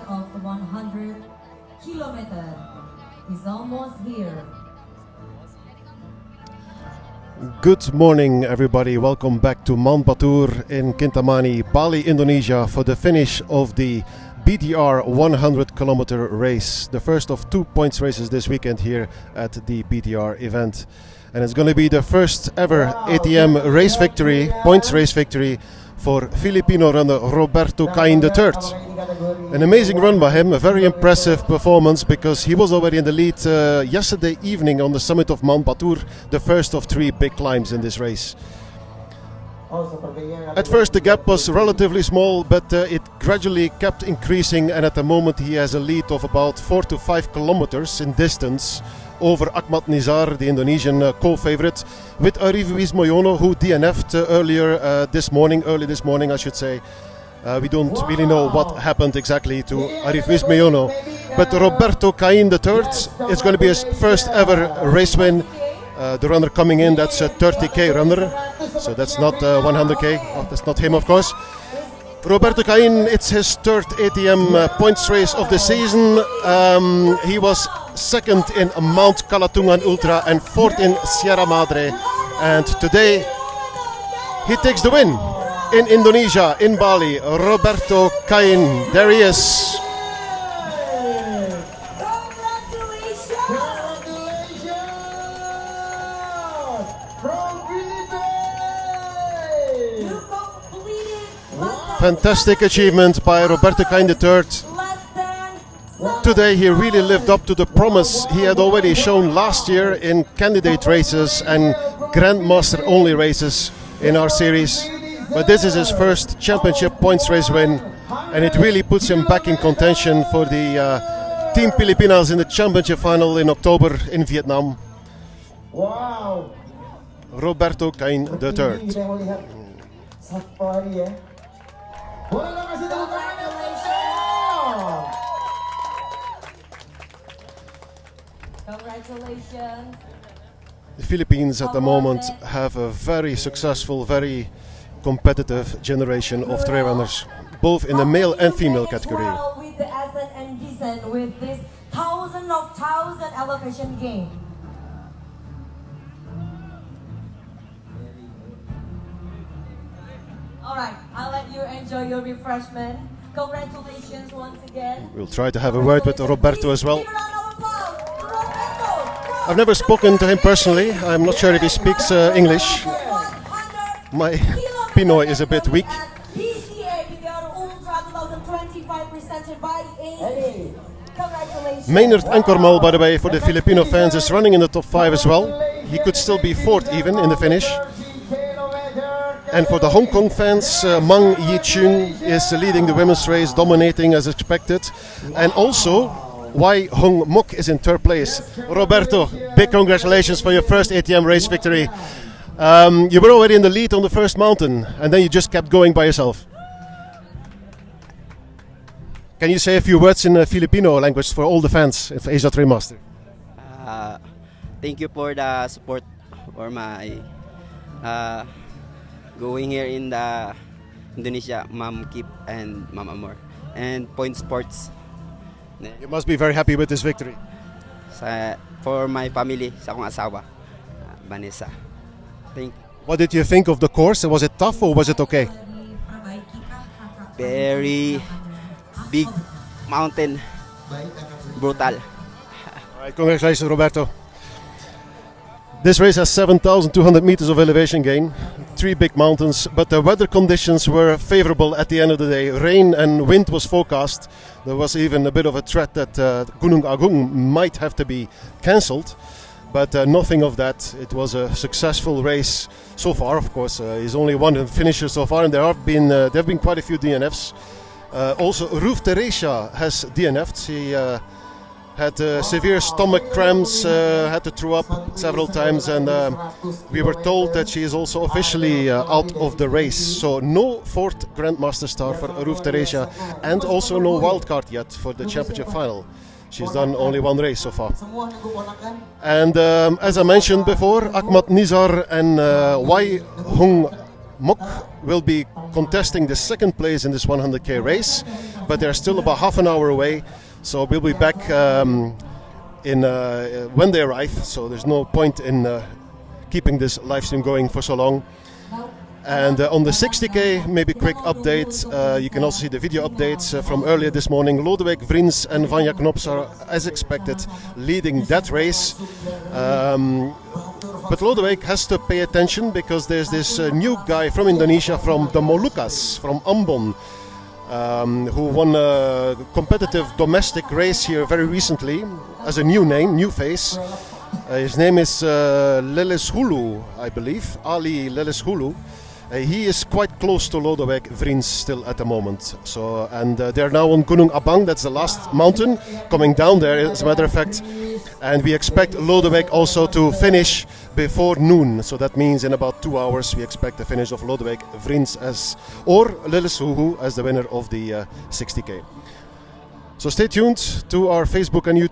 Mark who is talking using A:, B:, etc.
A: of the 100 kilometer is almost here.
B: Good morning, everybody. Welcome back to Mount Batur in Kintamani, Bali, Indonesia, for the finish of the BTR 100 kilometer race, the first of 2 points races this weekend here at the BTR event. And it's going to be the first ever ATM race victory, points race victory, for Filipino runner Roberto Cain III. An amazing run by him, a very impressive performance, because he was already in the lead yesterday evening on the summit of Mount Batur, the first of 3 big climbs in this race. At first the gap was relatively small, but it gradually kept increasing, and at the moment he has a lead of about 4 to 5 kilometers in distance over Akhmad Nizar, the Indonesian co-favorite, with Arif Wismoyono, who DNF'd early this morning I should say. We don't really know what happened exactly to Arif Wismoyono, but Roberto Cain III, it's going to be his first ever race win. The runner coming in, that's a 30k runner, so that's not 100k, oh, that's not him of course. Roberto Cain, it's his third ATM points race of the season. He was second in Mount Kalatungan Ultra and fourth in Sierra Madre, and today he takes the win in Indonesia, in Bali. Roberto Cain, there he is. Fantastic achievement by Roberto Cain III. Today he really lived up to the promise he had already shown last year in candidate races and Grandmaster only races in our series. But this is his first championship points race win, and it really puts him back in contention for the Team Filipinas in the championship final in October in Vietnam.
C: Wow.
B: Roberto Cain III.
A: Congratulations.
B: The Philippines at the moment have a very successful, very competitive generation of trail runners, both in the male and female category.
A: With the ascent and descent with this thousand elevation game. Alright, I'll let you enjoy your refreshment. Congratulations once again.
B: We'll try to have a word with Roberto as well. I've never spoken to him personally. I'm not sure if he speaks English. My Pinoy is a bit weak.
A: BTR Ultra 2025 presented by AC. Congratulations.
B: Maynard Ankormal, by the way, for the Filipino fans, is running in the top 5 as well. He could still be 4th even in the finish. And for the Hong Kong fans, Mang Yi-chun is leading the women's race, dominating as expected. And also, Wai Hung Mok is in 3rd place. Roberto, big congratulations for your first ATM race victory. You were already in the lead on the first mountain, and then you just kept going by yourself. Can you say a few words in Filipino language for all the fans of Asia Trail Master?
D: Thank you for the support for my going here in the Indonesia, Ma'am Kip and Ma'am Amor, and Point Sports.
B: You must be very happy with this victory.
D: For my family, sa akong asawa, Vanessa. Thank you.
B: What did you think of the course? Was it tough or was it okay?
D: Very big mountain, brutal.
B: All right, congratulations, Roberto. This race has 7,200 meters of elevation gain, 3 big mountains, but the weather conditions were favorable at the end of the day. Rain and wind was forecast. There was even a bit of a threat that Gunung Agung might have to be cancelled, but nothing of that. It was a successful race so far. Of course, he's only one finisher so far, and there have been quite a few DNFs. Also, Ruf Teresia has DNF'd. She had severe stomach cramps, had to throw up several times, and we were told that she is also officially out of the race. So no 4th Grandmaster star for Ruf Teresia, and also no wildcard yet for the championship final. She's done only 1 race so far. And as I mentioned before, Akhmad Nizar and Wai Hung Mok will be contesting the second place in this 100k race, but they're still about half an hour away, so we'll be back when they arrive, so there's no point in keeping this live stream going for so long. And on the 60k, maybe quick update. You can also see the video updates from earlier this morning. Lodewijk Vriends and Vanja Knops are, as expected, leading that race. But Lodewijk has to pay attention because there's this new guy from Indonesia, from the Moluccas, from Ambon, who won a competitive domestic race here very recently as a new name, new face. His name is Leles Hulu, I believe, Ali Leles Hulu. He is quite close to Lodewijk Vriends still at the moment. So, and they're now on Gunung Abang, that's the last mountain, coming down there as a matter of fact. And we expect Lodewijk also to finish before noon. So that means in about 2 hours we expect the finish of Lodewijk Vriends or Leles Hulu as the winner of the 60k. So stay tuned to our Facebook and YouTube.